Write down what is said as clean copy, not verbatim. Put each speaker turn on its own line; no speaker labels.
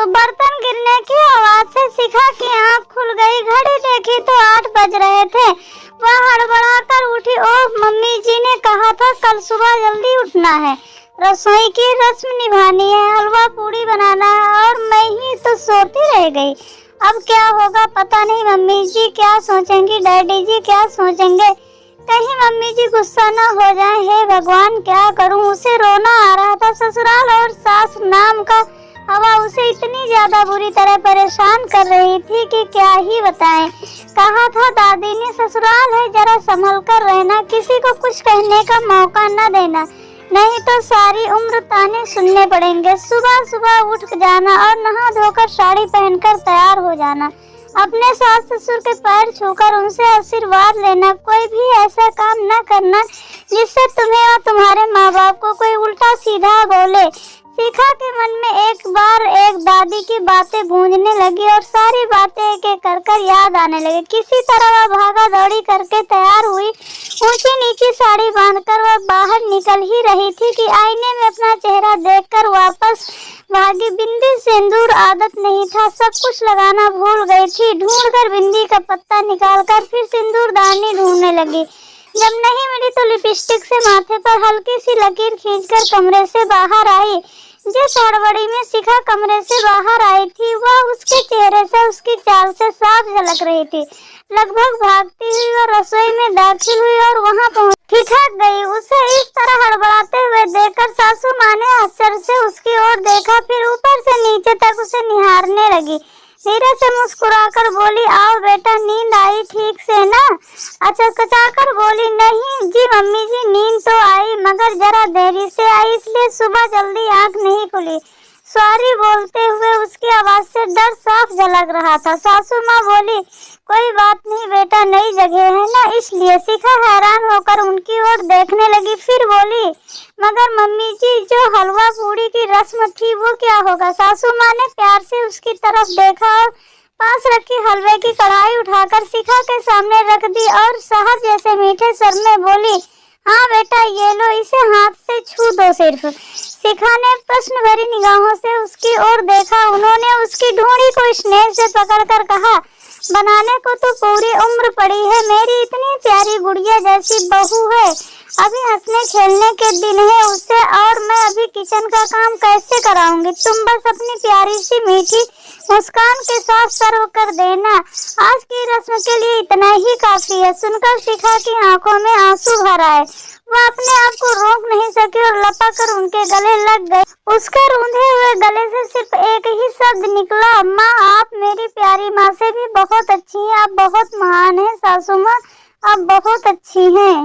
तो बर्तन गिरने की आवाज से शिखा की आंख खुल गई। घड़ी देखी तो 8 बज रहे थे। वह हड़बड़ाकर उठी। ओह, मम्मी जी ने कहा था कल सुबह जल्दी उठना है, रसोई की रस्म निभानी है, हलवा पूड़ी बनाना है, और मैं ही तो सोती रह गई। अब क्या होगा पता नहीं। मम्मी जी क्या सोचेंगी, डैडी जी क्या सोचेंगे, कहीं मम्मी जी गुस्सा न हो जाएं। हे भगवान, क्या करूं। उसे रोना आ रहा था। ससुराल और सास नाम का हवा उसे इतनी ज्यादा बुरी तरह परेशान कर रही थी कि क्या ही बताएं। कहा था दादी ने, ससुराल है, जरा संभल कर रहना, किसी को कुछ कहने का मौका न देना, नहीं तो सारी उम्र ताने सुनने पड़ेंगे। सुबह सुबह उठ जाना और नहा धोकर साड़ी पहनकर तैयार हो जाना, अपने सास ससुर के पैर छूकर उनसे आशीर्वाद लेना, कोई भी ऐसा काम न करना जिससे तुम्हें और तुम्हारे माँ बाप को कोई उल्टा सीधा बोले। शिखा के मन में एक बार एक दादी की बातें गूंजने लगी और सारी बातें एक एक कर याद आने लगी। किसी तरह वह भागा दौड़ी करके तैयार हुई। ऊंची नीची साड़ी बांधकर वह बाहर निकल ही रही थी कि आईने में अपना चेहरा देखकर वापस भागी। बिंदी सिंदूर आदत नहीं था, सब कुछ लगाना भूल गई थी। ढूंढकर बिंदी का पत्ता निकालकर फिर सिंदूरदानी ढूंढने लगी। जब नहीं मिली तो लिपस्टिक से माथे पर हल्की सी लकीर खींचकर कमरे से बाहर आई। जिस हड़बड़ी में शिखा कमरे से बाहर आई थी वह उसके चेहरे से, उसकी चाल से साफ झलक रही थी। लगभग भागती हुई वह रसोई में दाखिल हुई और वहां पहुंच ठिठक गई। उसे इस तरह हड़बड़ाते हुए देखकर सासू माँ ने आश्चर्य से उसकी ओर देखा, फिर ऊपर से नीचे तक उसे निहारने लगी। धीरे से मुस्कुराकर बोली, आओ बेटा, नींद आई ठीक से ना? अचकचाकर बोली, नहीं जी मम्मी जी, नींद तो आई मगर जरा देरी से आई, इसलिए सुबह जल्दी आंख नहीं खुली। सॉरी बोलते हुए उसकी आवाज से डर साफ झलक रहा था। सासू माँ बोली, कोई बात नहीं बेटा, नई जगह है ना इसलिए। शिखा हैरान होकर उनकी ओर देखने लगी, फिर बोली, मगर मम्मी जी, जो हलवा पूड़ी की रस्म थी वो क्या होगा? सासू माँ ने प्यार से उसकी तरफ देखा और पास रखी हलवे की कढ़ाई उठाकर शिखा के सामने रख दी और शहद जैसे मीठे स्वर में बोली, हाँ बेटा ये लो, इसे हाथ से छू दो सिर्फ। शिखा ने प्रश्न भरी निगाहों से उसकी ओर देखा। उन्होंने उसकी ढूंढी को स्नेह से पकड़कर कहा, बनाने को तो पूरी उम्र पड़ी है, मेरी इतनी प्यारी गुड़िया जैसी बहू है, अभी हंसने खेलने के दिन है उसे, और मैं अभी किचन का काम कैसे कराऊंगी? तुम बस अपनी प्यारी सी मीठी मुस्कान के साथ सर्व कर देना। आज की रस्म के लिए इतना ही काफी है। सुनकर शिखा की आंखों में आंसू भर आए। वह अपने आप को रोक नहीं सकी और लपक कर उनके गले लग गई। उसके रूंधे हुए गले से सिर्फ एक ही शब्द निकला, माँ, आप मेरी प्यारी माँ से भी बहुत अच्छी हैं, आप बहुत महान हैं सासू माँ, आप बहुत अच्छी हैं।